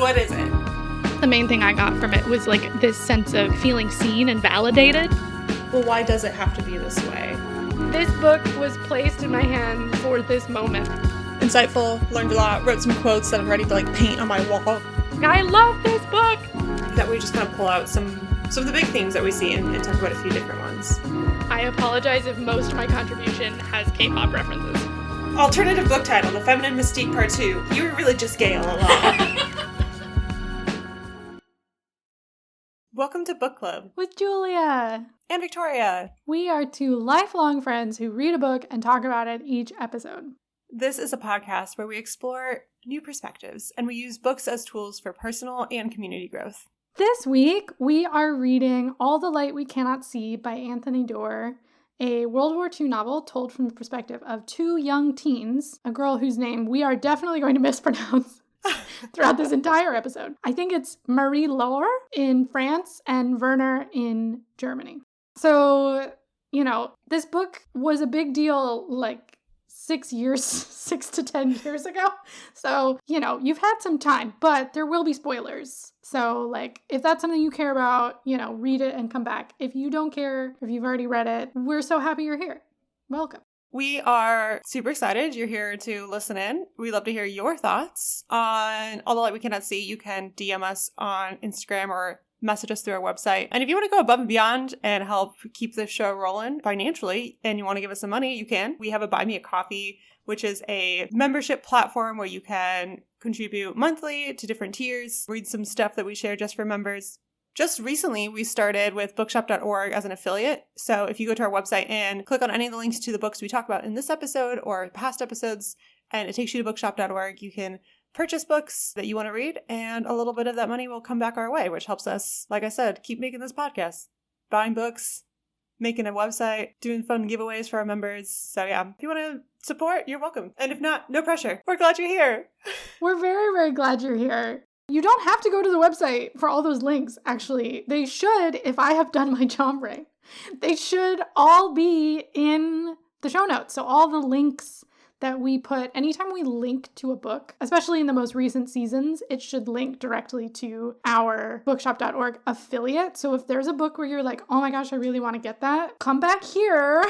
What is it? The main thing I got from it was like this sense of feeling seen and validated. Well, why does it have to be this way? This book was placed in my hand for this moment. Insightful, learned a lot, wrote some quotes that I'm ready to like paint on my wall. I love this book! That we just kind of pull out some of the big themes that we see and talk about a few different ones. I apologize if most of my contribution has K-pop references. Alternative book title, The Feminine Mystique Part 2. You were really just gay all along. Welcome to Book Club. With Julia. And Victoria. We are two lifelong friends who read a book and talk about it each episode. This is a podcast where we explore new perspectives, and we use books as tools for personal and community growth. This week, we are reading All the Light We Cannot See by Anthony Doerr, a World War II novel told from the perspective of two young teens, a girl whose name we are definitely going to mispronounce throughout this entire episode. I think it's Marie-Laure in France and Werner in Germany. So, this book was a big deal like 6 to 10 years ago. So, you've had some time, but there will be spoilers. So, if that's something you care about, read it and come back. If you don't care, if you've already read it, we're so happy you're here. Welcome. We are super excited you're here to listen in. We love to hear your thoughts on All the Light We Cannot See. You can DM us on Instagram or message us through our website. And if you want to go above and beyond and help keep this show rolling financially and you want to give us some money, you can. We have a Buy Me a Coffee, which is a membership platform where you can contribute monthly to different tiers, read some stuff that we share just for members. Just recently, we started with bookshop.org as an affiliate. So if you go to our website and click on any of the links to the books we talk about in this episode or past episodes, and it takes you to bookshop.org, you can purchase books that you want to read, and a little bit of that money will come back our way, which helps us, like I said, keep making this podcast, buying books, making a website, doing fun giveaways for our members. So yeah, if you want to support, you're welcome. And if not, no pressure. We're glad you're here. We're very, very glad you're here. You don't have to go to the website for all those links, actually. They should, if I have done my job right. They should all be in the show notes. So all the links that we put, anytime we link to a book, especially in the most recent seasons, it should link directly to our bookshop.org affiliate. So if there's a book where you're like, oh my gosh, I really want to get that, come back here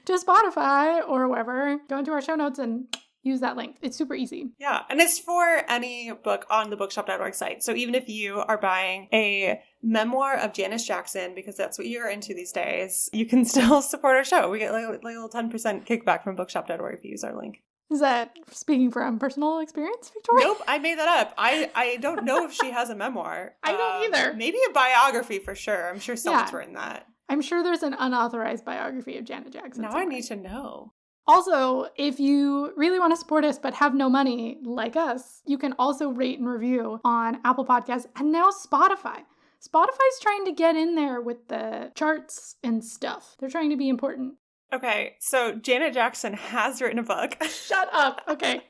to Spotify or wherever, go into our show notes and use that link. It's super easy. Yeah, and it's for any book on the bookshop.org site. So even if you are buying a memoir of Janice Jackson, because that's what you're into these days, you can still support our show. We get like a little 10% kickback from bookshop.org if you use our link. Is that speaking from personal experience, Victoria? Nope, I made that up. I don't know if she has a memoir. I don't either. Maybe a biography for sure. I'm sure someone's written that. I'm sure there's an unauthorized biography of Janet Jackson. Now somewhere. I need to know. Also, if you really want to support us but have no money like us, you can also rate and review on Apple Podcasts and now Spotify. Spotify's trying to get in there with the charts and stuff. They're trying to be important. Okay, so Janet Jackson has written a book. Shut up. Okay.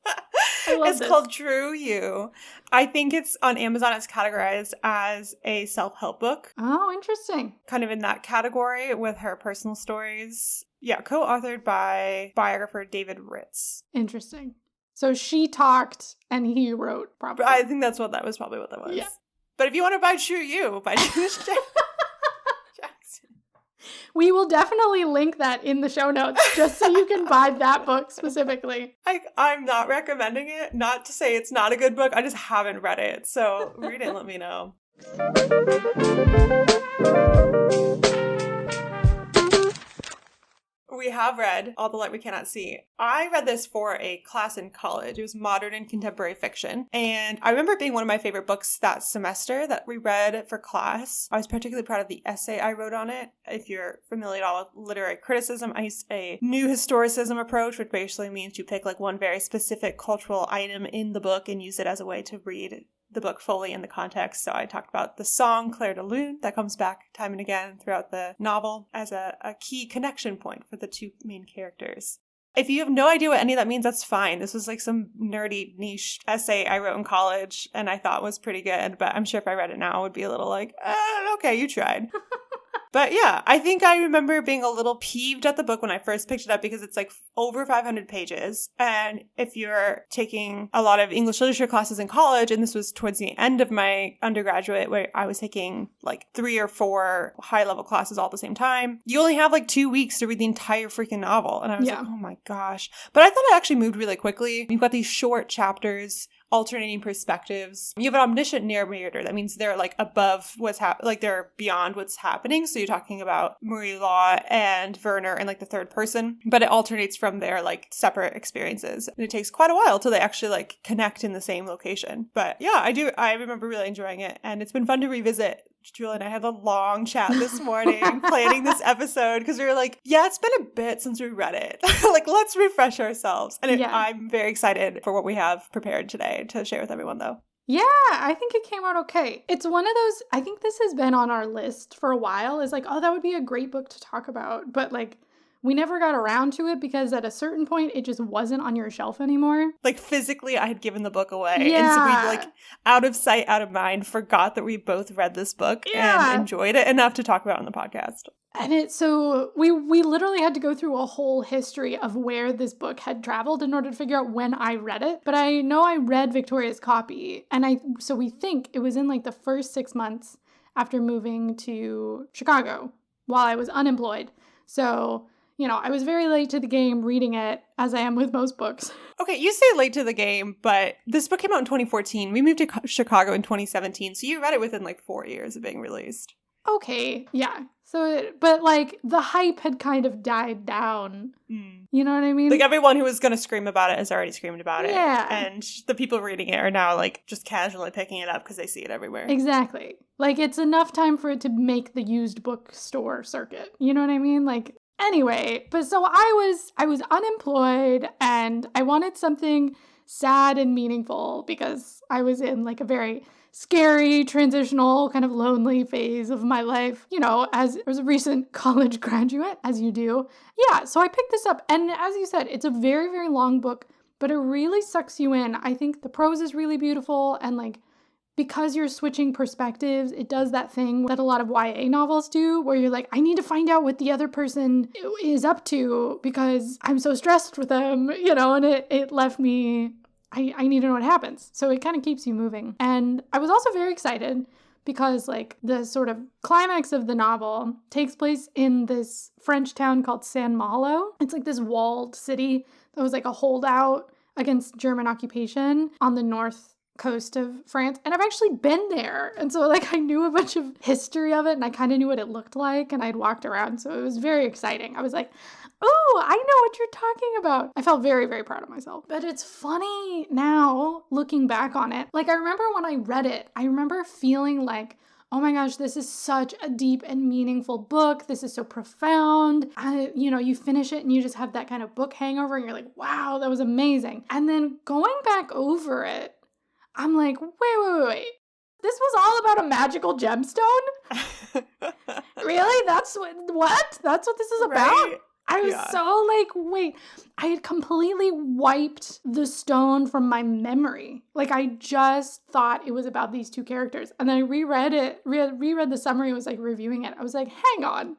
I love It's this. called True You. I think it's on Amazon. It's categorized as a self-help book. Oh, interesting. Kind of in that category with her personal stories. Yeah, co-authored by biographer David Ritz. Interesting. So she talked and he wrote, probably. I think that was probably what that was. Yeah. But if you want to buy True You by Janet Jackson. We will definitely link that in the show notes just so you can buy that book specifically. I'm not recommending it. Not to say it's not a good book. I just haven't read it. So read it and let me know. We have read All the Light We Cannot See. I read this for a class in college. It was modern and contemporary fiction. And I remember it being one of my favorite books that semester that we read for class. I was particularly proud of the essay I wrote on it. If you're familiar at all with literary criticism, I used a new historicism approach, which basically means you pick one very specific cultural item in the book and use it as a way to read the book fully in the context. So I talked about the song Clair de Lune that comes back time and again throughout the novel as a key connection point for the two main characters. If you have no idea what any of that means, that's fine. This was some nerdy niche essay I wrote in college and I thought was pretty good, but I'm sure if I read it now, it would be a little okay, you tried. But yeah, I think I remember being a little peeved at the book when I first picked it up because it's like over 500 pages. And if you're taking a lot of English literature classes in college, and this was towards the end of my undergraduate where I was taking like 3 or 4 high-level classes all at the same time, you only have like 2 weeks to read the entire freaking novel. And I was like, oh my gosh. But I thought it actually moved really quickly. You've got these short chapters, alternating perspectives. You have an omniscient narrator. That means they're like above what's like they're beyond what's happening. So you're talking about Marie Law and Werner in like the third person, but it alternates from their like separate experiences. And it takes quite a while till they actually like connect in the same location. But yeah, I remember really enjoying it, and it's been fun to revisit. Julie and I had a long chat this morning planning this episode because we were like, yeah, it's been a bit since we read it. Like, let's refresh ourselves. And I'm very excited for what we have prepared today to share with everyone, though. Yeah, I think it came out okay. It's one of those, I think this has been on our list for a while, is like, oh, that would be a great book to talk about. But like, we never got around to it because at a certain point, it just wasn't on your shelf anymore. Like, physically, I had given the book away. Yeah. And so we, like, out of sight, out of mind, forgot that we both read this book and enjoyed it enough to talk about on the podcast. And so we literally had to go through a whole history of where this book had traveled in order to figure out when I read it. But I know I read Victoria's copy. And so we think it was in like the first 6 months after moving to Chicago while I was unemployed. So, you know, I was very late to the game reading it, as I am with most books. Okay, you say late to the game, but this book came out in 2014. We moved to Chicago in 2017. So you read it within like 4 years of being released. Okay, yeah. So, but like the hype had kind of died down. You know what I mean? Like everyone who was going to scream about it has already screamed about it. Yeah. And the people reading it are now like just casually picking it up because they see it everywhere. Exactly. Like it's enough time for it to make the used bookstore circuit. You know what I mean? Like, anyway, but so I was unemployed and I wanted something sad and meaningful because I was in like a very scary, transitional, kind of lonely phase of my life, you know, as a recent college graduate, as you do. Yeah, so I picked this up, and as you said, it's a very, very long book, but it really sucks you in. I think the prose is really beautiful, and like, because you're switching perspectives, it does that thing that a lot of YA novels do, where you're like, I need to find out what the other person is up to because I'm so stressed with them, you know, and it left me, I need to know what happens. So it kind of keeps you moving. And I was also very excited because like the sort of climax of the novel takes place in this French town called Saint-Malo. It's like this walled city that was like a holdout against German occupation on the north coast of France. And I've actually been there. And so like I knew a bunch of history of it and I kind of knew what it looked like and I'd walked around. So it was very exciting. I was like, oh, I know what you're talking about. I felt very, very proud of myself. But it's funny now looking back on it. Like I remember when I read it, I remember feeling like, oh my gosh, this is such a deep and meaningful book. This is so profound. You know, you finish it and you just have that kind of book hangover and you're like, wow, that was amazing. And then going back over it, I'm like, wait. This was all about a magical gemstone? Really? That's what? That's what this is about? Right? I was so like, wait, I had completely wiped the stone from my memory. Like I just thought it was about these two characters. And then I reread the summary, was like reviewing it. I was like, hang on.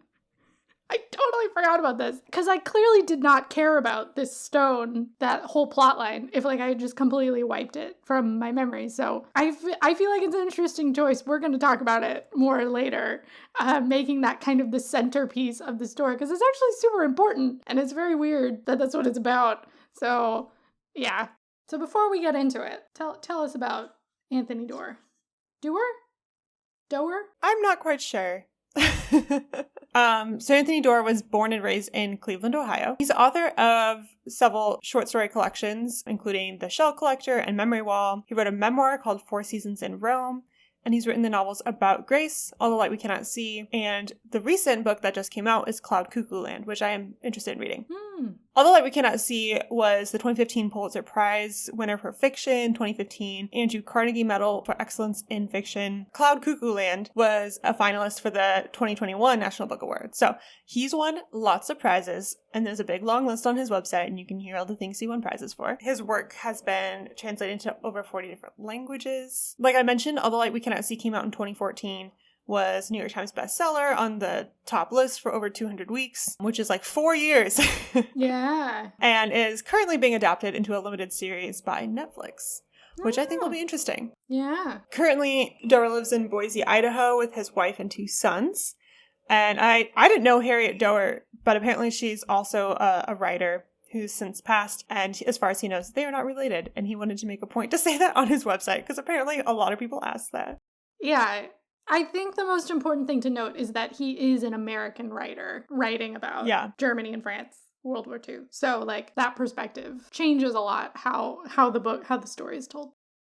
I totally forgot about this because I clearly did not care about this stone, that whole plot line, if like I just completely wiped it from my memory. So I feel like it's an interesting choice. We're going to talk about it more later, making that kind of the centerpiece of the story because it's actually super important and it's very weird that that's what it's about. So yeah. So before we get into it, tell us about Anthony Doerr. Doerr? I'm not quite sure. So Anthony Doerr was born and raised in Cleveland, Ohio. He's the author of several short story collections, including The Shell Collector and Memory Wall. He wrote a memoir called 4 Seasons in Rome, and he's written the novels About Grace, All the Light We Cannot See, and the recent book that just came out is Cloud Cuckoo Land, which I am interested in reading. All the Light We Cannot See was the 2015 Pulitzer Prize winner for fiction, 2015 Andrew Carnegie Medal for Excellence in Fiction. Cloud Cuckoo Land was a finalist for the 2021 National Book Award. So he's won lots of prizes, and there's a big long list on his website, and you can hear all the things he won prizes for. His work has been translated into over 40 different languages. Like I mentioned, All the Light We Cannot See came out in 2014, was New York Times bestseller on the top list for over 200 weeks, which is like 4 years. Yeah. And is currently being adapted into a limited series by Netflix, which I think will be interesting. Yeah. Currently, Doerr lives in Boise, Idaho with his wife and 2 sons. And I didn't know Harriet Doerr, but apparently she's also a writer who's since passed. And as far as he knows, they are not related. And he wanted to make a point to say that on his website, because apparently a lot of people ask that. Yeah. I think the most important thing to note is that he is an American writer writing about Germany and France, World War II. So like that perspective changes a lot how the story is told.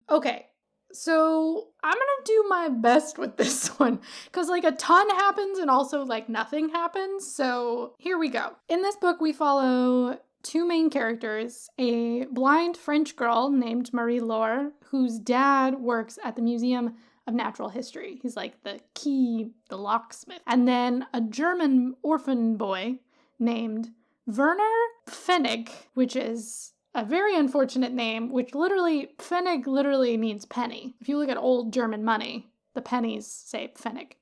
Okay. So I'm going to do my best with this one because like a ton happens and also like nothing happens. So here we go. In this book, we follow 2 main characters, a blind French girl named Marie-Laure, whose dad works at the Museum of Natural History. He's like the locksmith. And then a German orphan boy named Werner Pfennig, which is a very unfortunate name, which Pfennig literally means penny. If you look at old German money, the pennies say Pfennig.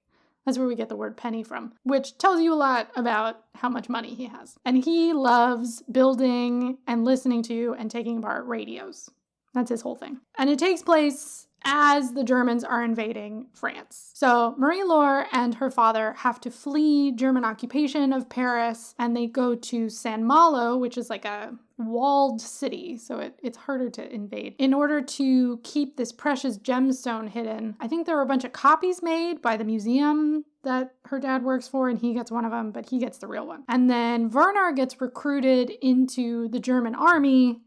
That's where we get the word penny from, which tells you a lot about how much money he has. And he loves building and listening to and taking apart radios. That's his whole thing. And it takes place as the Germans are invading France. So Marie-Laure and her father have to flee German occupation of Paris, and they go to Saint-Malo, which is like a walled city, so it's harder to invade, in order to keep this precious gemstone hidden. I think there were a bunch of copies made by the museum that her dad works for, and he gets one of them, but he gets the real one. And then Werner gets recruited into the German army,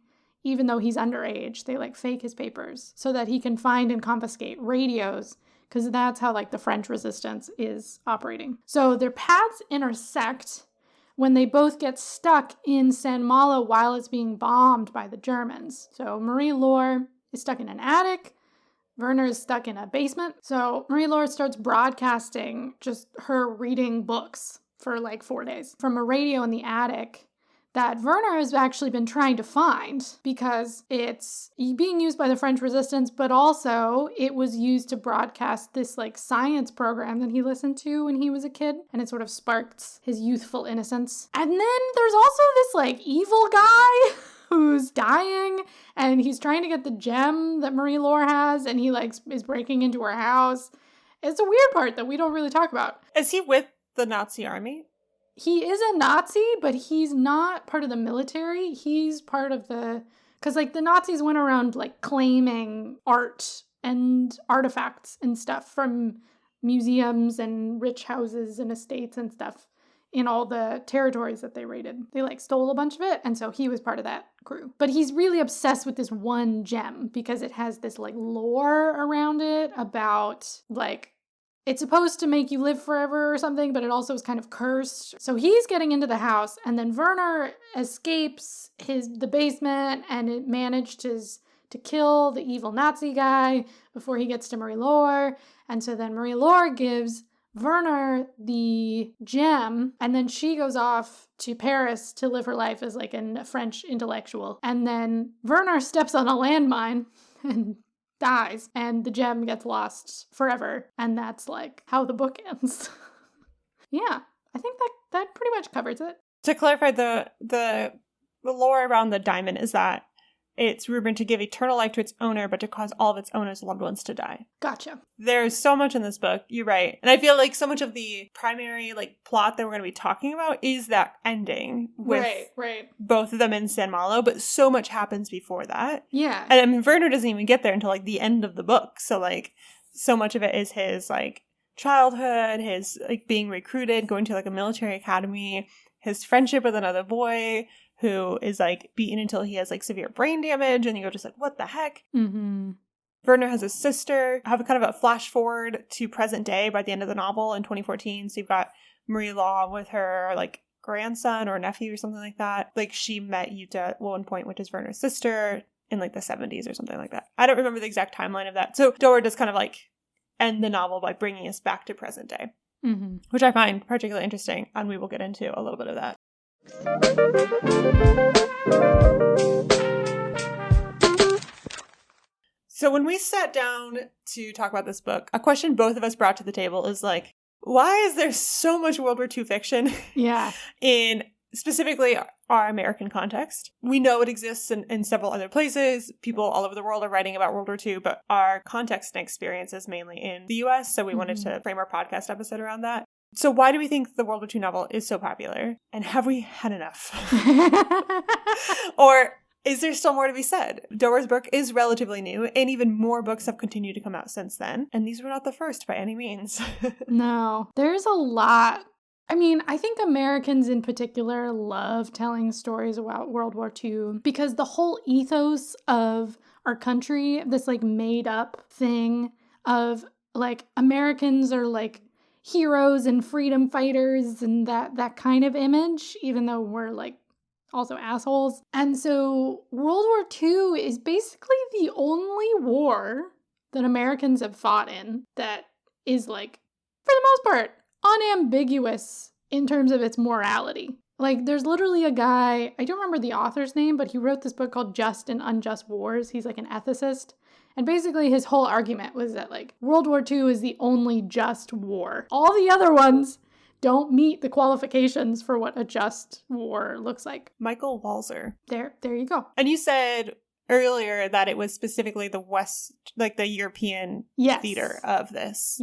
even though he's underage. They like fake his papers so that he can find and confiscate radios, because that's how like the French resistance is operating. So their paths intersect when they both get stuck in Saint-Malo while it's being bombed by the Germans. So Marie-Laure is stuck in an attic. Werner is stuck in a basement. So Marie-Laure starts broadcasting just her reading books for like 4 days from a radio in the attic that Werner has actually been trying to find because it's being used by the French resistance, but also it was used to broadcast this like science program that he listened to when he was a kid, and it sort of sparked his youthful innocence. And then there's also this like evil guy who's dying, and he's trying to get the gem that Marie-Laure has, and he like is breaking into her house. It's a weird part that we don't really talk about. Is he with the Nazi army? He is a Nazi, but he's not part of the military. He's part of because like the Nazis went around like claiming art and artifacts and stuff from museums and rich houses and estates and stuff in all the territories that they raided. They like stole a bunch of it, and so he was part of that crew. But he's really obsessed with this one gem because it has this like lore around it about like it's supposed to make you live forever or something, but it also is kind of cursed. So he's getting into the house, and then Werner escapes the basement, and it managed to kill the evil Nazi guy before he gets to Marie-Laure. And so then Marie-Laure gives Werner the gem, and then she goes off to Paris to live her life as like a French intellectual. And then Werner steps on a landmine and dies, and the gem gets lost forever, and that's like how the book ends. Yeah, I think that pretty much covers it. To clarify, the lore around the diamond is that it's rumored to give eternal life to its owner, but to cause all of its owner's loved ones to die. Gotcha. There's so much in this book. You're right. And I feel like so much of the primary like plot that we're going to be talking about is that ending with right. both of them in Saint-Malo, but so much happens before that. Yeah. And I mean, Werner doesn't even get there until like the end of the book. So like so much of it is his like childhood, his like being recruited, going to like a military academy, his friendship with another boy who is like beaten until he has like severe brain damage, and you're just like, what the heck? Mm-hmm. Werner has a sister. I have a kind of a flash forward to present day by the end of the novel in 2014. So you've got Marie-Laure with her like grandson or nephew or something like that. Like she met Jutta at one point, which is Werner's sister, in like the 70s or something like that. I don't remember the exact timeline of that. So Doerr does kind of like end the novel by bringing us back to present day, which I find particularly interesting, and we will get into a little bit of that. So when we sat down to talk about this book, a question both of us brought to the table is like, why is there so much World War II fiction Yeah. in specifically our American context? We know it exists in several other places. People all over the world are writing about World War II, but our context and experience is mainly in the US. So we wanted to frame our podcast episode around that. So why do we think the World War II novel is so popular? And have we had enough? Or is there still more to be said? Doerr's book is relatively new, and even more books have continued to come out since then. And these were not the first by any means. No, there's a lot. I mean, I think Americans in particular love telling stories about World War II because the whole ethos of our country, this like made up thing of like Americans are like heroes and freedom fighters and that kind of image, even though we're like also assholes. And so World War II is basically the only war that Americans have fought in that is like, for the most part, unambiguous in terms of its morality. Like, there's literally a guy, I don't remember the author's name, but he wrote this book called Just and Unjust Wars. He's like an ethicist. And basically his whole argument was that like World War II is the only just war. All the other ones don't meet the qualifications for what a just war looks like. Michael Walzer. There you go. And you said earlier that it was specifically the West, like the European theater of this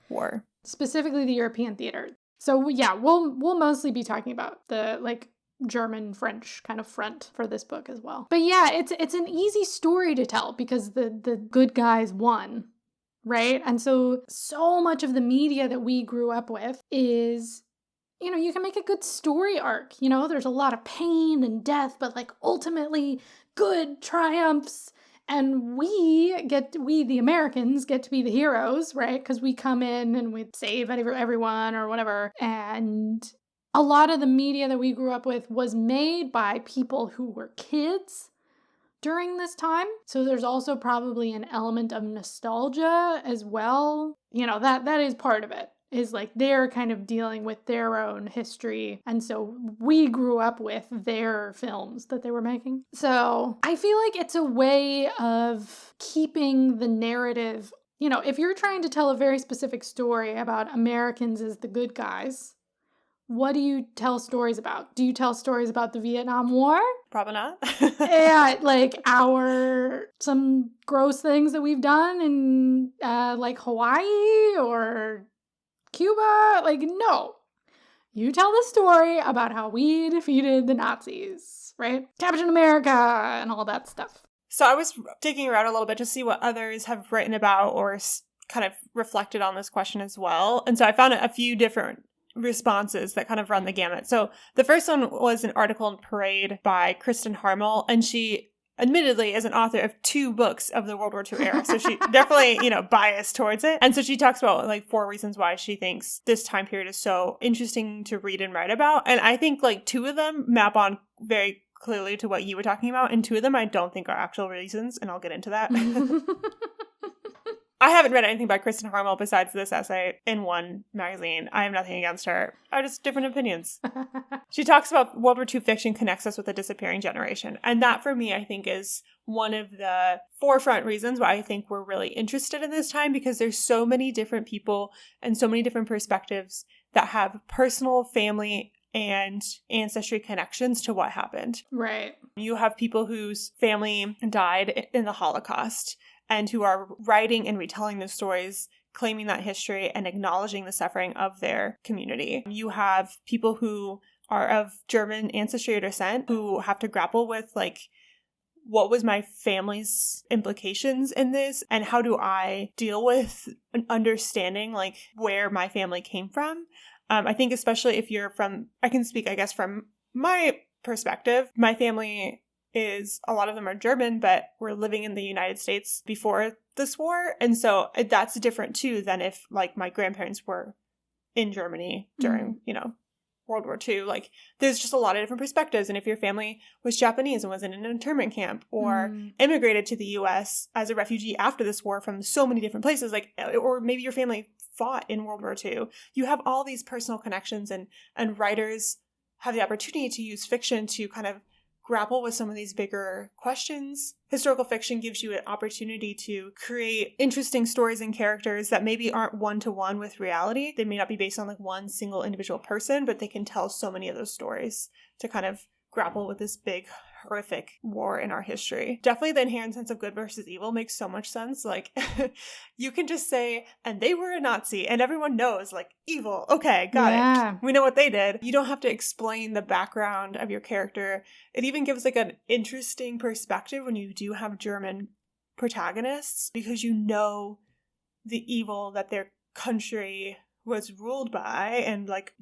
war. Specifically the European theater. So yeah, we'll mostly be talking about the like German French kind of front for this book as well. But yeah, it's an easy story to tell because the good guys won, right? And so much of the media that we grew up with is, you know, you can make a good story arc. You know, there's a lot of pain and death, but like ultimately good triumphs. And we, the Americans, get to be the heroes, right? Because we come in and we save everyone or whatever. And a lot of the media that we grew up with was made by people who were kids during this time. So there's also probably an element of nostalgia as well. You know, that is part of it. Is like they're kind of dealing with their own history. And so we grew up with their films that they were making. So I feel like it's a way of keeping the narrative. You know, if you're trying to tell a very specific story about Americans as the good guys, what do you tell stories about? Do you tell stories about the Vietnam War? Probably not. Yeah, like some gross things that we've done in like Hawaii or Cuba? Like, no. You tell the story about how we defeated the Nazis, right? Captain America and all that stuff. So I was digging around a little bit to see what others have written about or kind of reflected on this question as well. And so I found a few different responses that kind of run the gamut. So the first one was an article in Parade by Kristen Harmel, and she admittedly is an author of 2 books of the World War II era. So she definitely, biased towards it. And so she talks about like 4 reasons why she thinks this time period is so interesting to read and write about. And I think like 2 of them map on very clearly to what you were talking about. And 2 of them I don't think are actual reasons. And I'll get into that. I haven't read anything by Kristen Harmel besides this essay in one magazine. I have nothing against her. I just different opinions. She talks about World War II fiction connects us with a disappearing generation. And that for me, I think is one of the forefront reasons why I think we're really interested in this time, because there's so many different people and so many different perspectives that have personal, family, and ancestry connections to what happened. Right. You have people whose family died in the Holocaust and who are writing and retelling those stories, claiming that history and acknowledging the suffering of their community. You have people who are of German ancestry or descent who have to grapple with, like, what was my family's implications in this? And how do I deal with understanding, like, where my family came from? I think especially if you're from, I can speak, I guess, from my perspective. My family is, a lot of them are German, but we're living in the United States before this war. And so that's different too than if like my grandparents were in Germany during, World War II. Like there's just a lot of different perspectives. And if your family was Japanese and was in an internment camp or immigrated to the US as a refugee after this war from so many different places, like, or maybe your family fought in World War II, you have all these personal connections, and writers have the opportunity to use fiction to kind of grapple with some of these bigger questions. Historical fiction gives you an opportunity to create interesting stories and characters that maybe aren't one-to-one with reality. They may not be based on like one single individual person, but they can tell so many of those stories to kind of grapple with this big, horrific war in our history. Definitely the inherent sense of good versus evil makes so much sense. Like, you can just say, and they were a Nazi, and everyone knows, like, evil. Okay, got it. We know what they did. You don't have to explain the background of your character. It even gives, like, an interesting perspective when you do have German protagonists, because you know the evil that their country was ruled by, and like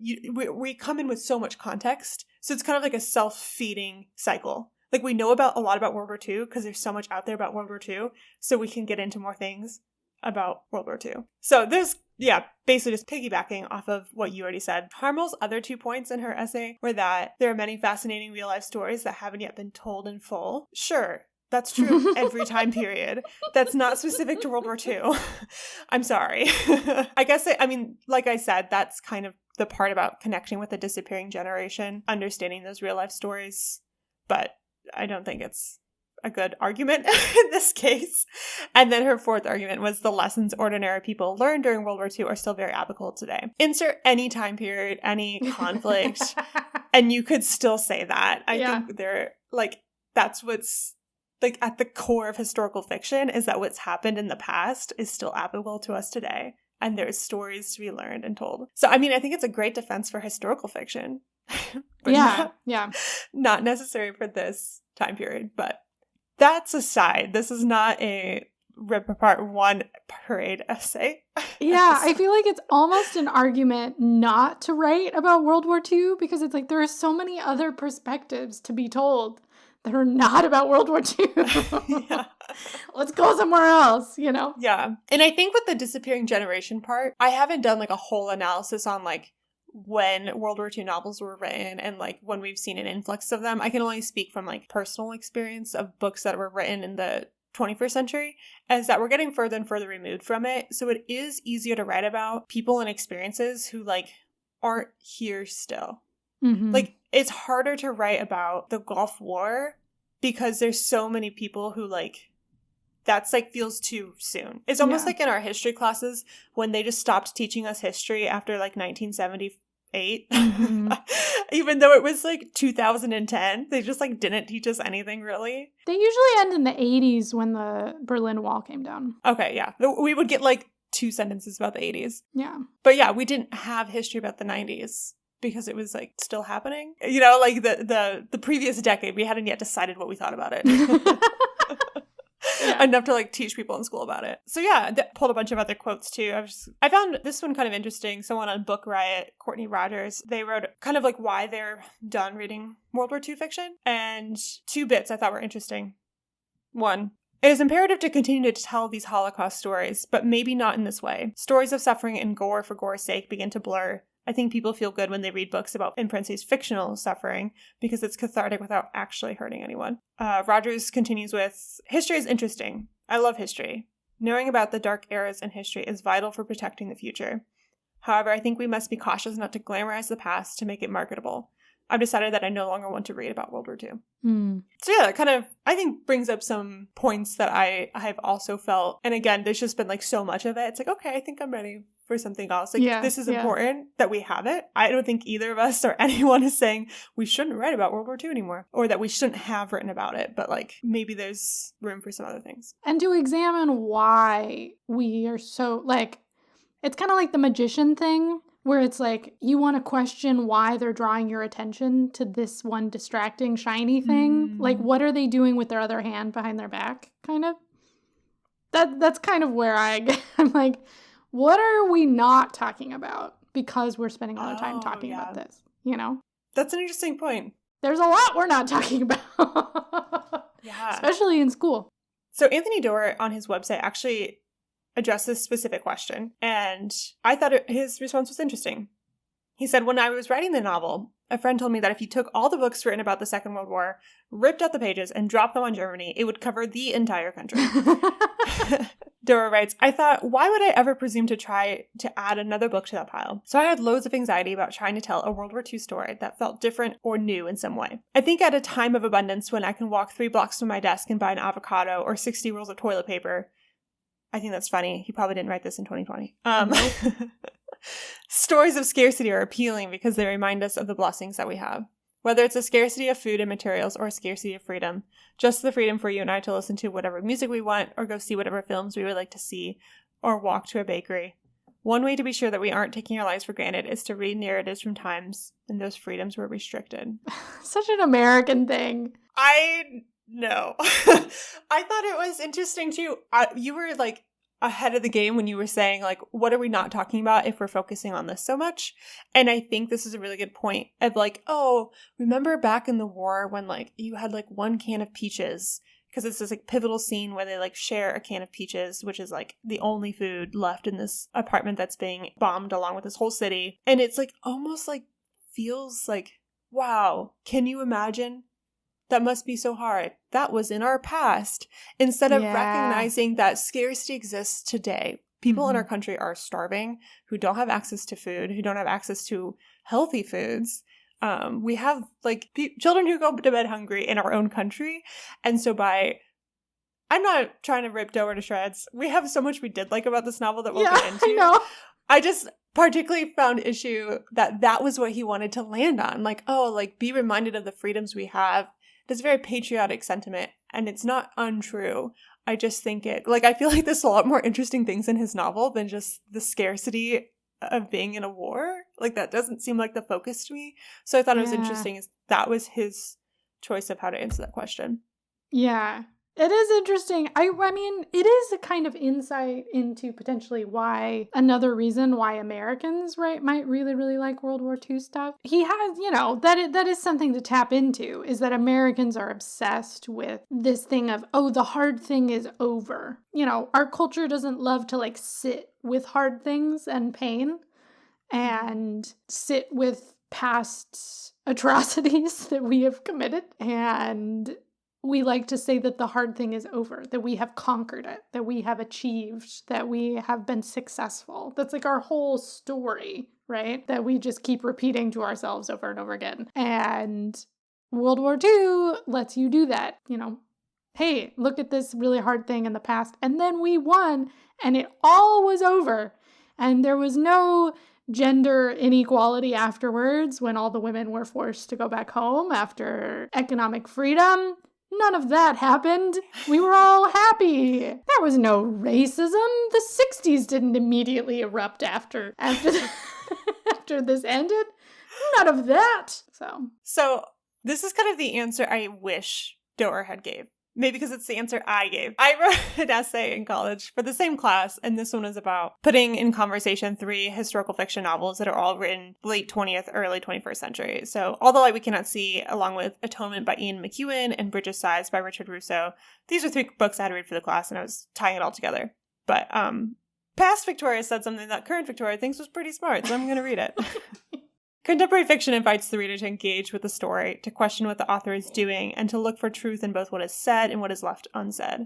we come in with so much context, so it's kind of like a self-feeding cycle. Like, we know a lot about World War II because there's so much out there about World War II, so we can get into more things about World War II. So this, basically just piggybacking off of what you already said. Harmel's other 2 points in her essay were that there are many fascinating real-life stories that haven't yet been told in full. Sure, that's true every time period. That's not specific to World War II. I'm sorry. I guess, like I said, that's kind of the part about connecting with the disappearing generation, understanding those real life stories. But I don't think it's a good argument in this case. And then her 4th argument was the lessons ordinary people learned during World War II are still very applicable today. Insert any time period, any conflict, and you could still say that. I think they're like, that's what's like at the core of historical fiction, is that what's happened in the past is still applicable to us today. And there's stories to be learned and told. So, I think it's a great defense for historical fiction. But not necessary for this time period. But that's aside. This is not a rip apart one parade essay. Yeah, I feel like it's almost an argument not to write about World War II, because it's like there are so many other perspectives to be told that are not about World War II. Let's go somewhere else, Yeah. And I think with the disappearing generation part, I haven't done like a whole analysis on like when World War II novels were written and like when we've seen an influx of them. I can only speak from like personal experience of books that were written in the 21st century, as that we're getting further and further removed from it. So it is easier to write about people and experiences who like aren't here still. Mm-hmm. Like, it's harder to write about the Gulf War because there's so many people who like, that's like feels too soon. It's almost like in our history classes when they just stopped teaching us history after like 1978. Mm-hmm. Even though it was like 2010, they just like didn't teach us anything really. They usually end in the 80s when the Berlin Wall came down. Okay, yeah. We would get like 2 sentences about the 80s. Yeah. But yeah, we didn't have history about the 90s. Because it was like still happening, like the previous decade, we hadn't yet decided what we thought about it. Enough to like teach people in school about it. So pulled a bunch of other quotes too. I found this one kind of interesting. Someone on Book Riot, Courtney Rogers, they wrote kind of like why they're done reading World War II fiction, and 2 bits I thought were interesting. 1. It is imperative to continue to tell these Holocaust stories, but maybe not in this way. Stories of suffering and gore for gore's sake begin to blur. I think people feel good when they read books about, in parentheses, fictional suffering, because it's cathartic without actually hurting anyone. Rogers continues with, history is interesting. I love history. Knowing about the dark eras in history is vital for protecting the future. However, I think we must be cautious not to glamorize the past to make it marketable. I've decided that I no longer want to read about World War II. So that kind of, I think, brings up some points that I have also felt. And again, there's just been like so much of it. It's like, okay, I think I'm ready for something else. Like, this is important that we have it. I don't think either of us or anyone is saying we shouldn't write about World War II anymore, or that we shouldn't have written about it. But like, maybe there's room for some other things. And to examine why we are so, like, it's kind of like the magician thing, where it's like, you want to question why they're drawing your attention to this one distracting, shiny thing. Like, what are they doing with their other hand behind their back, kind of? That's kind of where I'm like, what are we not talking about? Because we're spending all our time talking about this, That's an interesting point. There's a lot we're not talking about. Especially in school. So Anthony Doerr on his website actually address this specific question, and I thought his response was interesting. He said, when I was writing the novel, a friend told me that if you took all the books written about the Second World War, ripped out the pages, and dropped them on Germany, it would cover the entire country. Doerr writes, I thought, why would I ever presume to try to add another book to that pile? So I had loads of anxiety about trying to tell a World War II story that felt different or new in some way. I think at a time of abundance when I can walk 3 blocks from my desk and buy an avocado or 60 rolls of toilet paper. I think that's funny. He probably didn't write this in 2020. Stories of scarcity are appealing because they remind us of the blessings that we have. Whether it's a scarcity of food and materials or a scarcity of freedom, just the freedom for you and I to listen to whatever music we want or go see whatever films we would like to see or walk to a bakery. One way to be sure that we aren't taking our lives for granted is to read narratives from times when those freedoms were restricted. Such an American thing. I know. I thought it was interesting too. You were like ahead of the game when you were saying, like, what are we not talking about if we're focusing on this so much? And I think this is a really good point of like, oh, remember back in the war when like you had like 1 can of peaches, because it's this like pivotal scene where they like share a can of peaches, which is like the only food left in this apartment that's being bombed along with this whole city. And it's like almost like feels like, wow, can you imagine? That must be so hard. That was in our past. Instead of recognizing that scarcity exists today. People in our country are starving, who don't have access to food, who don't have access to healthy foods. We have like children who go to bed hungry in our own country. And so I'm not trying to rip Doerr to shreds. We have so much we did like about this novel that we'll get into. I know. I just particularly found issue that was what he wanted to land on. Like, oh, like be reminded of the freedoms we have. This very patriotic sentiment, and it's not untrue. I just think I feel like there's a lot more interesting things in his novel than just the scarcity of being in a war. Like, that doesn't seem like the focus to me. So I thought it was interesting that was his choice of how to answer that question. Yeah. It is interesting. I mean, it is a kind of insight into potentially another reason why Americans, right, might really, really like World War II stuff. He has, that is something to tap into, is that Americans are obsessed with this thing of, oh, the hard thing is over. Our culture doesn't love to like sit with hard things and pain and sit with past atrocities that we have committed, and we like to say that the hard thing is over, that we have conquered it, that we have achieved, that we have been successful. That's like our whole story, right? That we just keep repeating to ourselves over and over again. And World War II lets you do that, Hey, look at this really hard thing in the past. And then we won, and it all was over. And there was no gender inequality afterwards when all the women were forced to go back home after economic freedom. None of that happened. We were all happy. There was no racism. The 60s didn't immediately erupt after this ended. None of that. So this is kind of the answer I wish Doerr had gave. Maybe because it's the answer I gave. I wrote an essay in college for the same class, and this one was about putting in conversation 3 historical fiction novels that are all written late 20th, early 21st century. So All the Light We Cannot See, along with Atonement by Ian McEwan and Bridge of Sighs by Richard Russo. These are 3 books I had to read for the class, and I was tying it all together. But past Victoria said something that current Victoria thinks was pretty smart, so I'm going to read it. Contemporary fiction invites the reader to engage with the story, to question what the author is doing, and to look for truth in both what is said and what is left unsaid.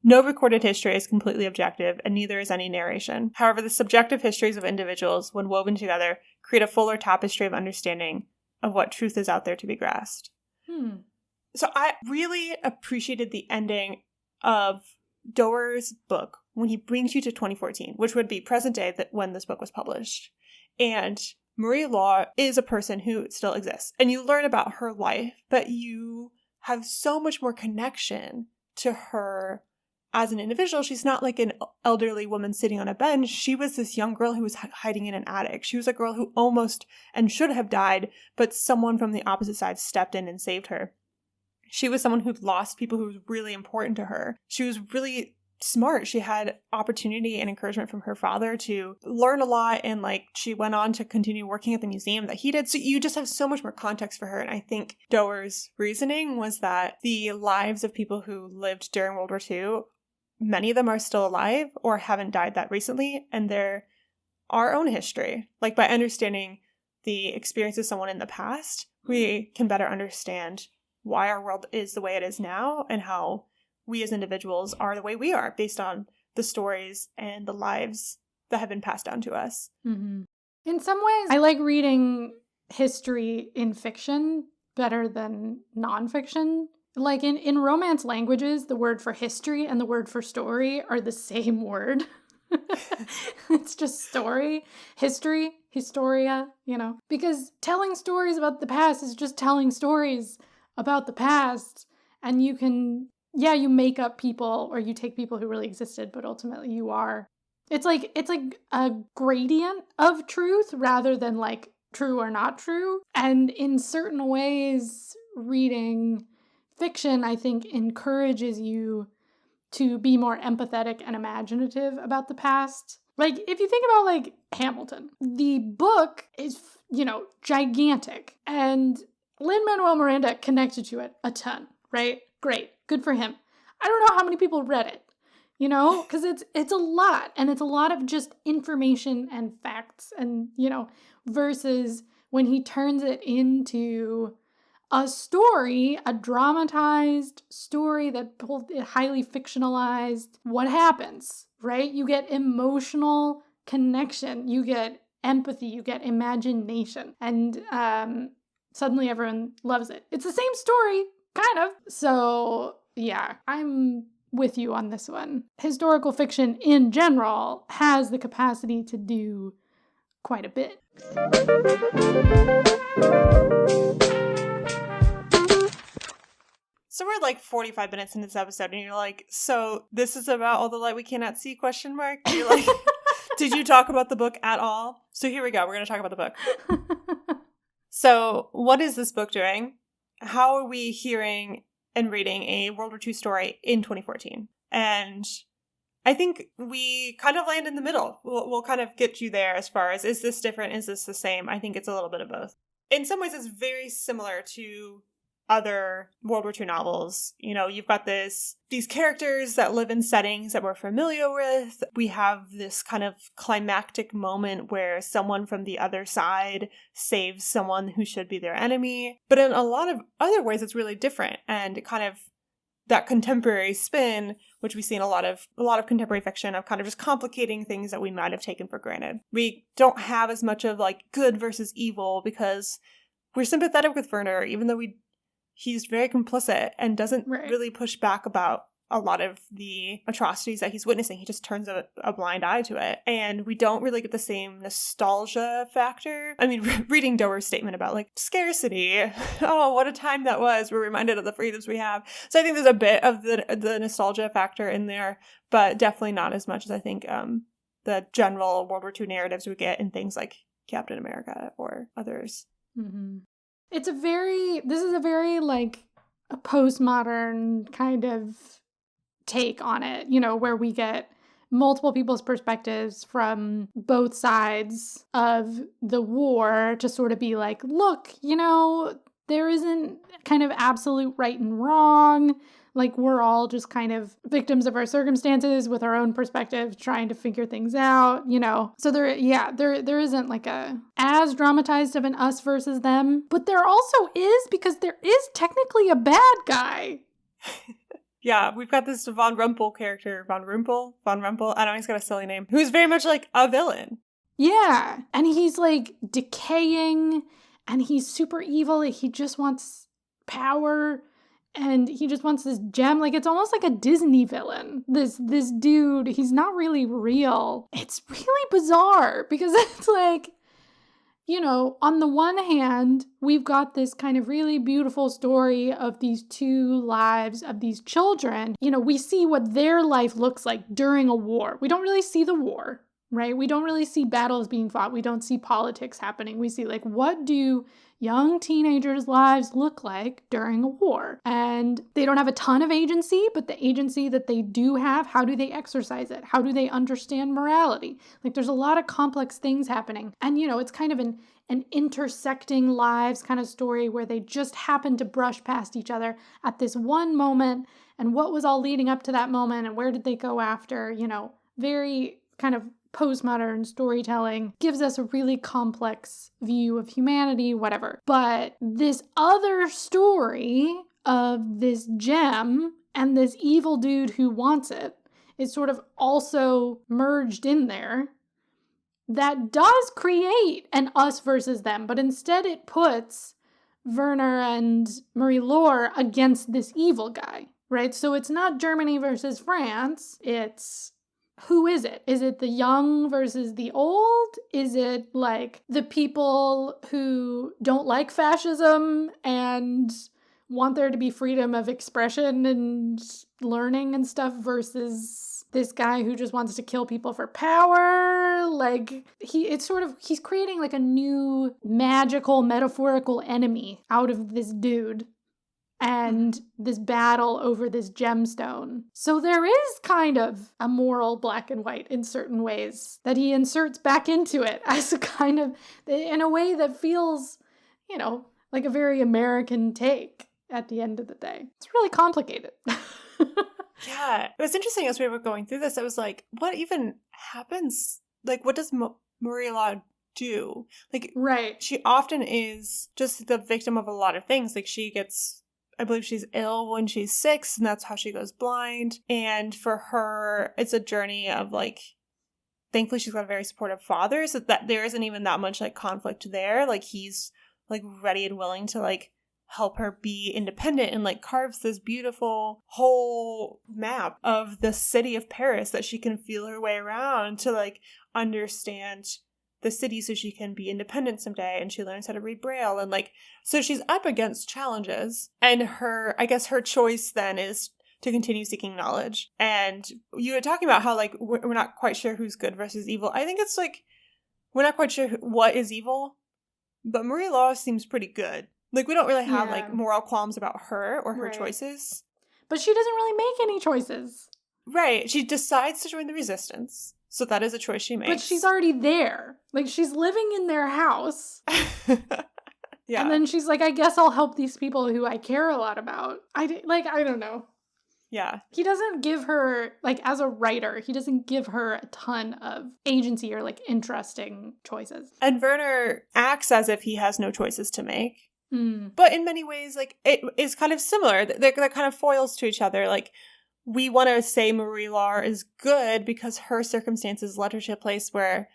No recorded history is completely objective, and neither is any narration. However, the subjective histories of individuals, when woven together, create a fuller tapestry of understanding of what truth is out there to be grasped. So I really appreciated the ending of Doerr's book when he brings you to 2014, which would be present day when this book was published. And Marie Law is a person who still exists, and you learn about her life, but you have so much more connection to her as an individual. She's not like an elderly woman sitting on a bench. She was this young girl who was hiding in an attic. She was a girl who almost and should have died, but someone from the opposite side stepped in and saved her. She was someone who'd lost people who was really important to her. She was really smart. She had opportunity and encouragement from her father to learn a lot, and like she went on to continue working at the museum that he did. So you just have so much more context for her. And I think Doerr's reasoning was that the lives of people who lived during World War II, many of them are still alive or haven't died that recently, and they're our own history. Like by understanding the experience of someone in the past, we can better understand why our world is the way it is now and how we as individuals are the way we are based on the stories and the lives that have been passed down to us. Mm-hmm. In some ways, I like reading history in fiction better than nonfiction. Like in Romance languages, the word for history and the word for story are the same word. It's just story, history, historia, because telling stories about the past is just telling stories about the past. And you can, you make up people or you take people who really existed, but ultimately you are. It's like a gradient of truth rather than like true or not true. And in certain ways, reading fiction, I think, encourages you to be more empathetic and imaginative about the past. Like, if you think about, like, Hamilton, the book is, gigantic. And Lin-Manuel Miranda connected to it a ton, right? Great. Good for him. I don't know how many people read it, because it's a lot. And it's a lot of just information and facts and, versus when he turns it into a story, a dramatized story that highly fictionalized. What happens, right? You get emotional connection, you get empathy, you get imagination, and suddenly everyone loves it. It's the same story, kind of. So yeah, I'm with you on this one. Historical fiction in general has the capacity to do quite a bit. So we're like 45 minutes into this episode and you're like, so this is about all the light we cannot see, ? You're like, did you talk about the book at all? So here we go. We're going to talk about the book. So what is this book doing? How are we hearing and reading a World War II story in 2014? And I think we kind of land in the middle. We'll kind of get you there as far as, is this different? Is this the same? I think it's a little bit of both. In some ways, it's very similar to other World War II novels. You've got these characters that live in settings that we're familiar with. We have this kind of climactic moment where someone from the other side saves someone who should be their enemy. But in a lot of other ways, it's really different. And kind of that contemporary spin, which we see in a lot of contemporary fiction, of kind of just complicating things that we might have taken for granted. We don't have as much of like good versus evil because we're sympathetic with Werner, even though he's very complicit and doesn't really push back about a lot of the atrocities that he's witnessing. He just turns a blind eye to it. And we don't really get the same nostalgia factor. I mean, reading Doerr's statement about like scarcity. Oh, what a time that was. We're reminded of the freedoms we have. So I think there's a bit of the nostalgia factor in there, but definitely not as much as I think the general World War II narratives we get in things like Captain America or others. Mm-hmm. This is a very like a postmodern kind of take on it, where we get multiple people's perspectives from both sides of the war to sort of be like, look, there isn't kind of absolute right and wrong. Like, we're all just kind of victims of our circumstances with our own perspectives, trying to figure things out, So there isn't like a as dramatized of an us versus them. But there also is, because there is technically a bad guy. Yeah, we've got this Von Rumpel character, Von Rumpel. I don't know, he's got a silly name, who's very much like a villain. Yeah, and he's like decaying, and he's super evil. He just wants power. And he just wants this gem. Like, it's almost like a Disney villain. This dude, he's not really real. It's really bizarre because it's like, on the one hand, we've got this kind of really beautiful story of these two lives of these children. We see what their life looks like during a war. We don't really see the war, right? We don't really see battles being fought. We don't see politics happening. We see, like, what do young teenagers' lives look like during a war? And they don't have a ton of agency, but the agency that they do have, how do they exercise it? How do they understand morality? Like, there's a lot of complex things happening. And, it's kind of an intersecting lives kind of story where they just happen to brush past each other at this one moment. And what was all leading up to that moment? And where did they go after? Very kind of postmodern storytelling gives us a really complex view of humanity, whatever. But this other story of this gem and this evil dude who wants it is sort of also merged in there. That does create an us versus them, but instead it puts Werner and Marie-Laure against this evil guy, right? So it's not Germany versus France. It's, who is it? Is it the young versus the old? Is it like the people who don't like fascism and want there to be freedom of expression and learning and stuff versus this guy who just wants to kill people for power? Like, he's creating like a new magical, metaphorical enemy out of this dude and this battle over this gemstone. So there is kind of a moral black and white in certain ways that he inserts back into it as a kind of, in a way that feels, you know, like a very American take at the end of the day. It's really complicated. Yeah, it was interesting as we were going through this. I was like, what even happens? Like, what does Marie-Laure do? Like, right. She often is just the victim of a lot of things. Like, she gets, I believe she's ill when she's 6, and that's how she goes blind. And for her, it's a journey of like, thankfully she's got a very supportive father, so that there isn't even that much like conflict there. Like, he's like ready and willing to like help her be independent and like carves this beautiful whole map of the city of Paris that she can feel her way around to like understand the city so she can be independent someday. And she learns how to read Braille and like, so she's up against challenges, and I guess her choice then is to continue seeking knowledge. And you were talking about how like we're not quite sure who's good versus evil. I think it's like we're not quite sure what is evil, but Marie-Laure seems pretty good. Like, we don't really have, like, moral qualms about her or her choices. But she doesn't really make any choices. Right. She decides to join the resistance. So that is a choice she makes. But she's already there. Like, she's living in their house. Yeah. And then she's like, I guess I'll help these people who I care a lot about. I don't know. Yeah. He doesn't give her, like, as a writer, he doesn't give her a ton of agency or, like, interesting choices. And Werner acts as if he has no choices to make. But in many ways, like, it is kind of similar. They're kind of foils to each other. Like, we want to say Marie-Laure is good because her circumstances led her to a place where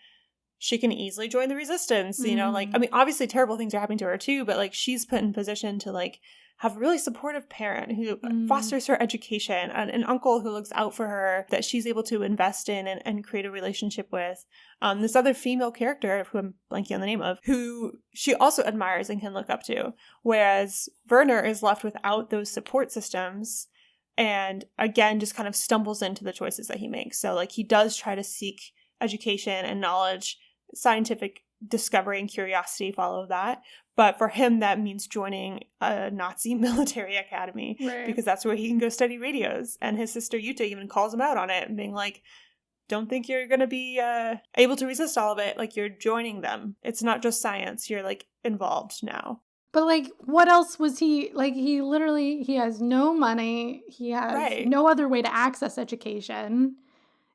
she can easily join the resistance. You know, like, I mean, obviously terrible things are happening to her too, but like, she's put in position to like have a really supportive parent who fosters her education, and an uncle who looks out for her that she's able to invest in and create a relationship with. This other female character, who I'm blanking on the name of, who she also admires and can look up to. Whereas Werner is left without those support systems and, again, just kind of stumbles into the choices that he makes. So, like, he does try to seek education and knowledge, scientific discovery and curiosity follow that. But for him, that means joining a Nazi military academy, because that's where he can go study radios. And his sister Yuta even calls him out on it and being like, don't think you're going to be able to resist all of it. Like, you're joining them. It's not just science. You're, like, involved now. But, like, what else was he, like, he has no money. He has no other way to access education.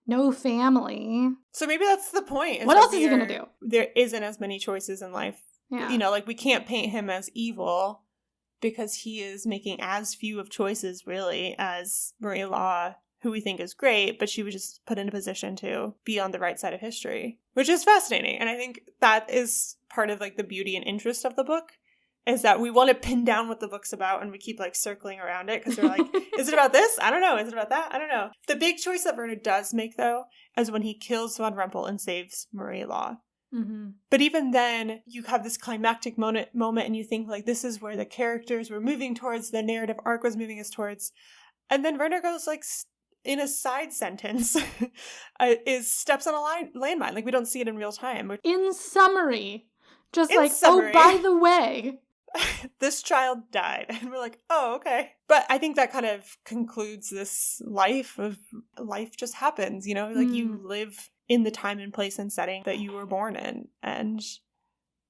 No family. So maybe that's the point. What else is he going to do? There isn't as many choices in life. Yeah. You know, like, we can't paint him as evil because he is making as few of choices, really, as Marie-Laure, who we think is great, but she was just put in a position to be on the right side of history, which is fascinating. And I think that is part of, like, the beauty and interest of the book, is that we want to pin down what the book's about, and we keep, like, circling around it because we're like, is it about this? I don't know. Is it about that? I don't know. The big choice that Werner does make, though, is when he kills Von Rempel and saves Marie-Laure. But even then, you have this climactic moment and you think, like, this is where the characters were moving towards, the narrative arc was moving us towards. And then Werner goes, like, in a side sentence, steps on a landmine. Like, we don't see it in real time. In summary. Oh, by the way. This child died. And we're like, oh, okay. But I think that kind of concludes this life just happens, you know? Like, you live in the time and place and setting that you were born in. And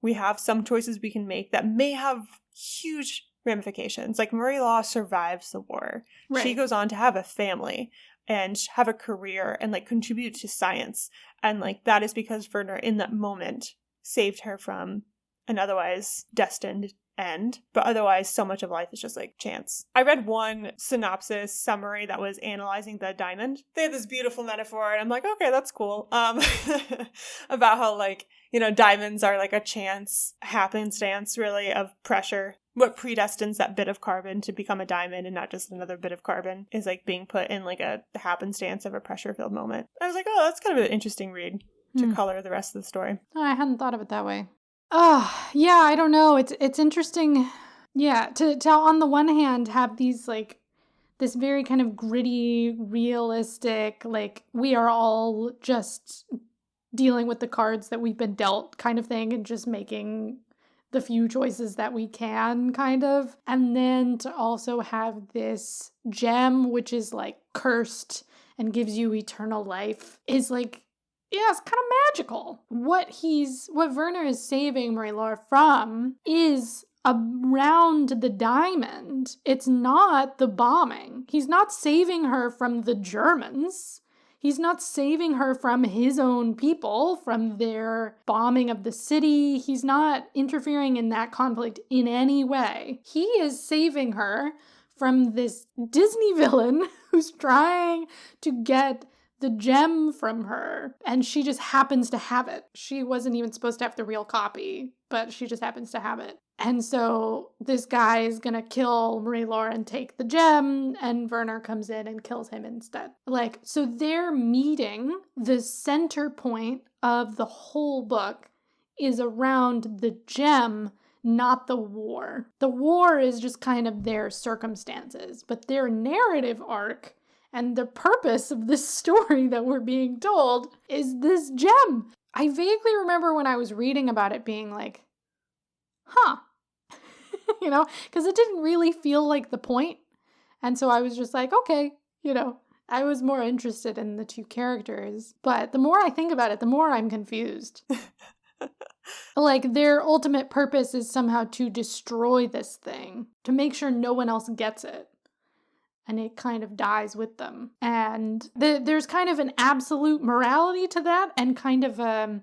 we have some choices we can make that may have huge ramifications. Like, Marie-Laure survives the war. She goes on to have a family. and have a career and like contribute to science. And like that is because Werner in that moment saved her from an otherwise destined end, but otherwise so much of life is just like chance. I read one synopsis summary that was analyzing the diamond. They had this beautiful metaphor and I'm like, okay, that's cool. About how like, you know, diamonds are like a chance happenstance really of pressure. What predestines that bit of carbon to become a diamond and not just another bit of carbon is like being put in like a happenstance of a pressure-filled moment. I was like, oh, that's kind of an interesting read to color the rest of the story. Oh, I hadn't thought of it that way. Oh, yeah, I don't know. It's interesting. Yeah, to on the one hand have these like this very kind of gritty, realistic, like we are all just dealing with the cards that we've been dealt kind of thing and just making the few choices that we can kind of. And then to also have this gem, which is like cursed and gives you eternal life, is like, yeah, it's kind of magical. What Werner is saving Marie-Laure from is around the diamond. It's not the bombing. He's not saving her from the Germans. He's not saving her from his own people, from their bombing of the city. He's not interfering in that conflict in any way. He is saving her from this Disney villain who's trying to get the gem from her, and she just happens to have it. She wasn't even supposed to have the real copy, but she just happens to have it. And so this guy is gonna kill Marie-Laure and take the gem, and Werner comes in and kills him instead. Like, so they're meeting. The center point of the whole book is around the gem, not the war. The war is just kind of their circumstances, but their narrative arc and the purpose of this story that we're being told is this gem. I vaguely remember when I was reading about it being like, huh, you know, because it didn't really feel like the point. And so I was just like, okay, you know, I was more interested in the two characters. But the more I think about it, the more I'm confused. Like their ultimate purpose is somehow to destroy this thing, to make sure no one else gets it. And it kind of dies with them. And there's kind of an absolute morality to that and kind of a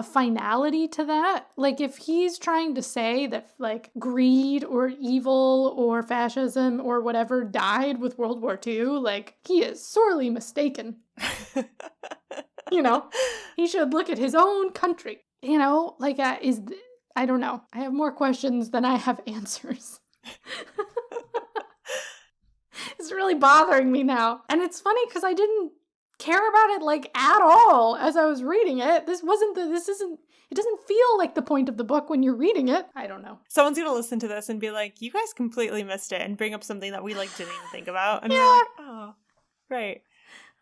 finality to that. Like if he's trying to say that like greed or evil or fascism or whatever died with World War II, like he is sorely mistaken. You know, he should look at his own country. You know, like I don't know. I have more questions than I have answers. It's really bothering me now. And it's funny because I didn't care about it like at all as I was reading it. It doesn't feel like the point of the book when you're reading it. I don't know. Someone's going to listen to this and be like, you guys completely missed it, and bring up something that we like didn't even think about. And yeah. You're like, oh, right.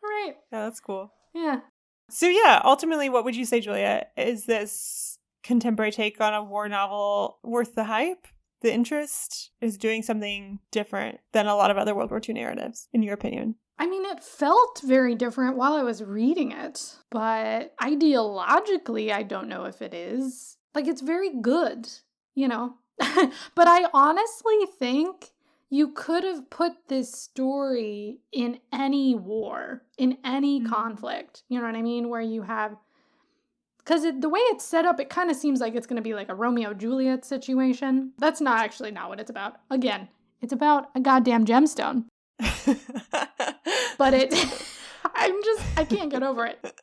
Right. Yeah, that's cool. Yeah. So yeah, ultimately, what would you say, Julia? Is this contemporary take on a war novel worth the hype? The interest is doing something different than a lot of other World War II narratives, in your opinion? I mean, it felt very different while I was reading it, but ideologically, I don't know if it is. Like, it's very good, you know? But I honestly think you could have put this story in any war, in any conflict, you know what I mean? Where you have... Because the way it's set up, it kind of seems like it's going to be like a Romeo-Juliet situation. That's not what it's about. Again, it's about a goddamn gemstone. But I can't get over it.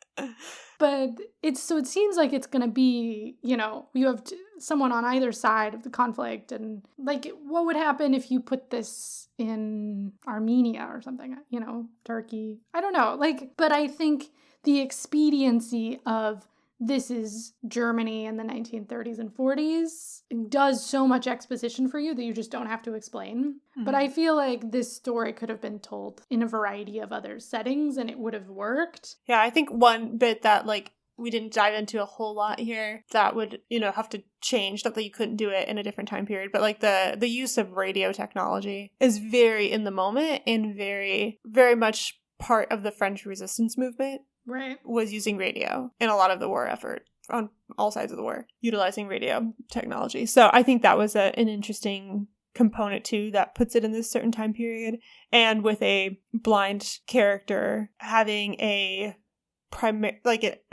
But it seems like it's going to be, you know, you have someone on either side of the conflict. And like, what would happen if you put this in Armenia or something, you know, Turkey? I don't know. Like, but I think the expediency of this is Germany in the 1930s and 40s. It does so much exposition for you that you just don't have to explain. Mm-hmm. But I feel like this story could have been told in a variety of other settings and it would have worked. Yeah, I think one bit that like we didn't dive into a whole lot here that would, you know, have to change, not that you couldn't do it in a different time period, but like the use of radio technology is very in the moment and very, very much part of the French resistance movement. Right. Was using radio in a lot of the war effort on all sides of the war, utilizing radio technology. So I think that was an interesting component to that puts it in this certain time period, and with a blind character having a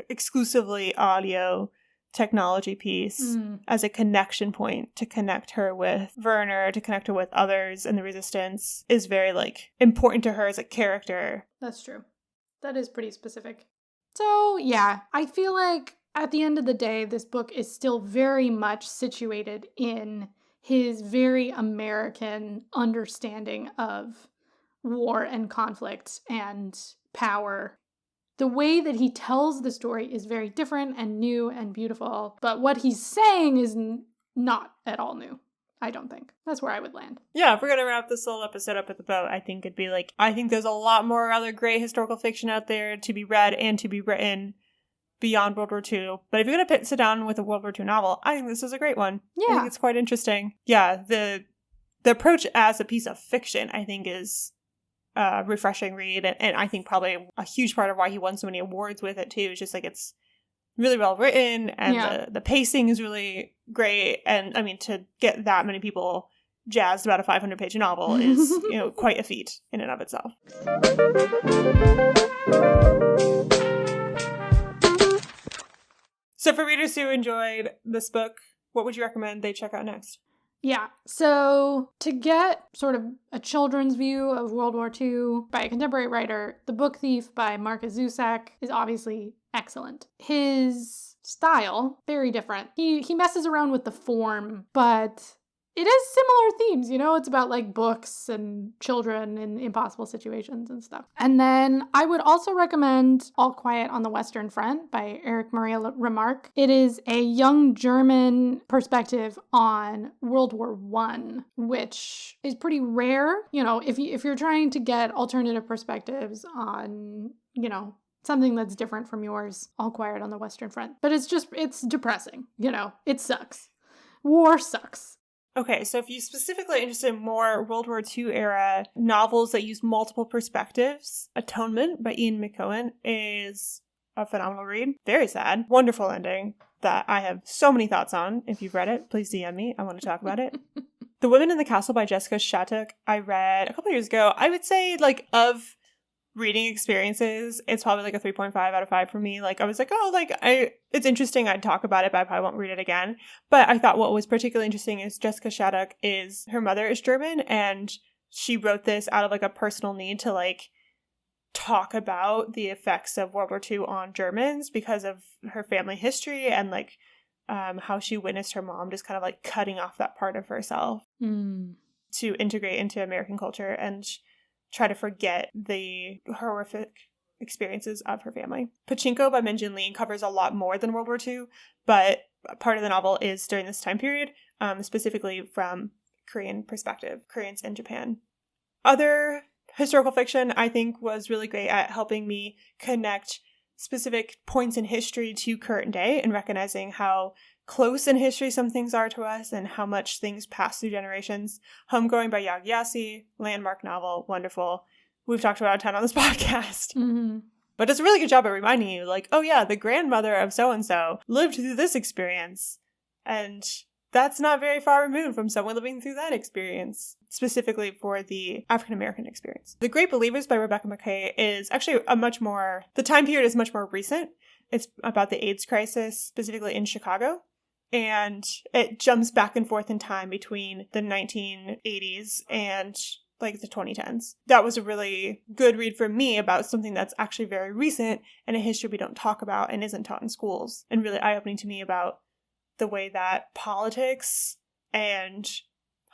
exclusively audio technology piece as a connection point to connect her with Werner, to connect her with others in the resistance, is very important to her as a character. That's true. That is pretty specific. So yeah, I feel like at the end of the day, this book is still very much situated in his very American understanding of war and conflict and power. The way that he tells the story is very different and new and beautiful, but what he's saying is not at all new, I don't think. That's where I would land. Yeah, if we're going to wrap this little episode up at the boat, I think it'd be I think there's a lot more other great historical fiction out there to be read and to be written beyond World War II. But if you're going to sit down with a World War II novel, I think this is a great one. Yeah. I think it's quite interesting. Yeah, the approach as a piece of fiction, I think, is a refreshing read. And I think probably a huge part of why he won so many awards with it, too, is just it's really well written, and the pacing is really great. And I mean, to get that many people jazzed about a 500-page novel is, quite a feat in and of itself. So for readers who enjoyed this book, what would you recommend they check out next? Yeah, so to get sort of a children's view of World War II by a contemporary writer, The Book Thief by Markus Zusak is obviously excellent. His style, very different. He messes around with the form, but it is similar themes, it's about books and children in impossible situations and stuff. And then I would also recommend All Quiet on the Western Front by Erich Maria Remarque. It is a young German perspective on World War I, which is pretty rare. If you're trying to get alternative perspectives on, something that's different from yours, All Quiet on the Western Front. But it's depressing, it sucks. War sucks. Okay, so if you're specifically interested in more World War II era novels that use multiple perspectives, Atonement by Ian McEwan is a phenomenal read. Very sad. Wonderful ending that I have so many thoughts on. If you've read it, please DM me. I want to talk about it. The Women in the Castle by Jessica Shattuck, I read a couple years ago. I would say, of reading experiences, it's probably a 3.5 out of 5 for me. I was it's interesting, I'd talk about it, but I probably won't read it again. But I thought what was particularly interesting is Jessica Shattuck her mother is German, and she wrote this out of a personal need to talk about the effects of World War II on Germans because of her family history, and how she witnessed her mom just kind of cutting off that part of herself to integrate into American culture and try to forget the horrific experiences of her family. Pachinko by Min-Jin Lee covers a lot more than World War II, but part of the novel is during this time period, specifically from Korean perspective, Koreans in Japan. Other historical fiction, I think, was really great at helping me connect specific points in history to current day and recognizing how close in history some things are to us and how much things pass through generations. Homegoing by Yaa Gyasi, landmark novel, wonderful. We've talked about it a ton on this podcast. Mm-hmm. But it's a really good job at reminding you, oh yeah, the grandmother of so-and-so lived through this experience. And that's not very far removed from someone living through that experience, specifically for the African-American experience. The Great Believers by Rebecca McKay is actually the time period is much more recent. It's about the AIDS crisis, specifically in Chicago. And it jumps back and forth in time between the 1980s and the 2010s. That was a really good read for me about something that's actually very recent and a history we don't talk about and isn't taught in schools, and really eye-opening to me about the way that politics and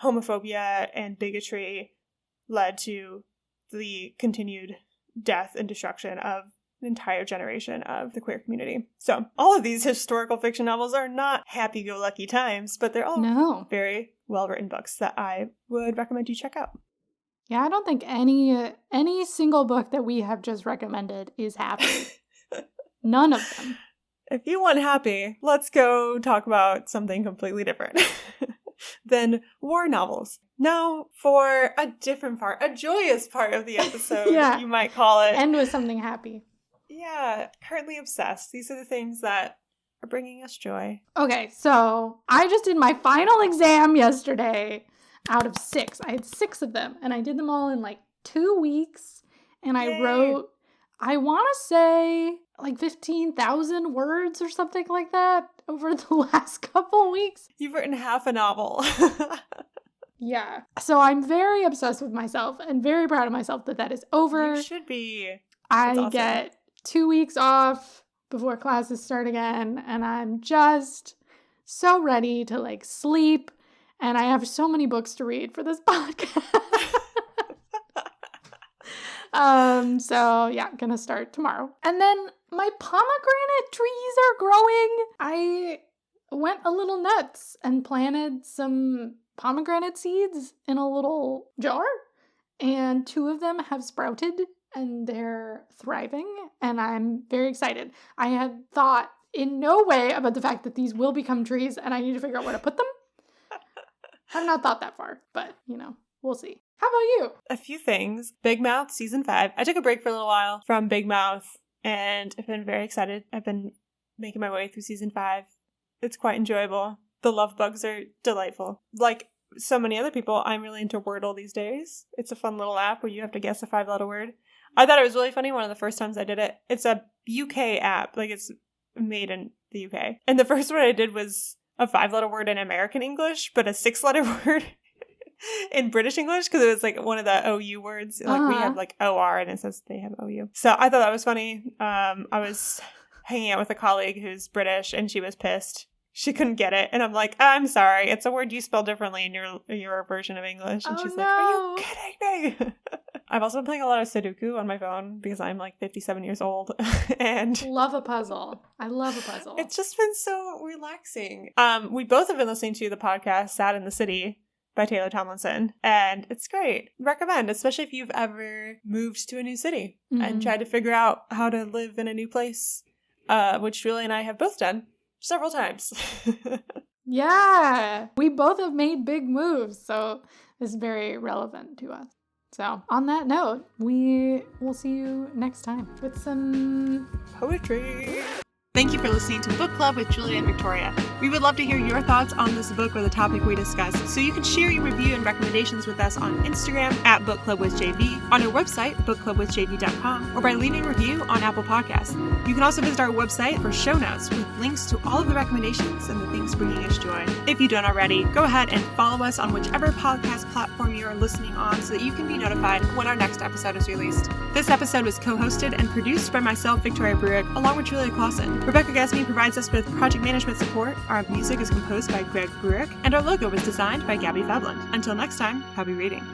homophobia and bigotry led to the continued death and destruction of an entire generation of the queer community. So all of these historical fiction novels are not happy-go-lucky times, but they're all very well-written books that I would recommend you check out. Yeah, I don't think any single book that we have just recommended is happy. None of them. If you want happy, let's go talk about something completely different than war novels. Now for a different part, a joyous part of the episode, you might call it. End with something happy. Yeah, currently obsessed. These are the things that are bringing us joy. Okay, so I just did my final exam yesterday. out of 6. I had 6 of them, and I did them all in like 2 weeks. And I Yay. wrote, I want to say like 15,000 words or something like that over the last couple weeks. You've written half a novel. Yeah. So I'm very obsessed with myself and very proud of myself that is over. You should be. I awesome. get 2 weeks off before classes start again, and I'm just so ready to like sleep, and I have so many books to read for this podcast. So yeah, gonna start tomorrow. And then my pomegranate trees are growing. I went a little nuts and planted some pomegranate seeds in a little jar, and 2 of them have sprouted and they're thriving, and I'm very excited. I had thought in no way about the fact that these will become trees and I need to figure out where to put them. I've not thought that far, but we'll see. How about you? A few things. Big Mouth season 5. I took a break for a little while from Big Mouth and I've been very excited. I've been making my way through season 5. It's quite enjoyable. The love bugs are delightful. Like so many other people, I'm really into Wordle these days. It's a fun little app where you have to guess a 5-letter word. I thought it was really funny one of the first times I did it. It's a UK app. Like it's made in the UK. And the first one I did was a 5-letter word in American English, but a 6-letter word in British English because it was like one of the OU words. Like we have like OR and it says they have OU. So I thought that was funny. I was hanging out with a colleague who's British and she was pissed. She couldn't get it. And I'm like, I'm sorry. It's a word you spell differently in your version of English. And she's like, are you kidding me? I've also been playing a lot of Sudoku on my phone because I'm like 57 years old. And love a puzzle. I love a puzzle. It's just been so relaxing. We both have been listening to the podcast Sad in the City by Taylor Tomlinson. And it's great. Recommend, especially if you've ever moved to a new city and tried to figure out how to live in a new place, which Julie and I have both done. Several times. Yeah, we both have made big moves, so it's very relevant to us. So on that note, we will see you next time with some poetry. Thank you for listening to Book Club with Julia and Victoria. We would love to hear your thoughts on this book or the topic we discussed, so you can share your review and recommendations with us on Instagram at BookClubWithJV, on our website, bookclubwithjv.com, or by leaving a review on Apple Podcasts. You can also visit our website for show notes with links to all of the recommendations and the things bringing us joy. If you don't already, go ahead and follow us on whichever podcast platform you are listening on so that you can be notified when our next episode is released. This episode was co-hosted and produced by myself, Victoria Bruick, along with Julia Clausen. Rebecca Gasme provides us with project management support. Our music is composed by Greg Bruick, and our logo was designed by Gabby Fabland. Until next time, happy reading.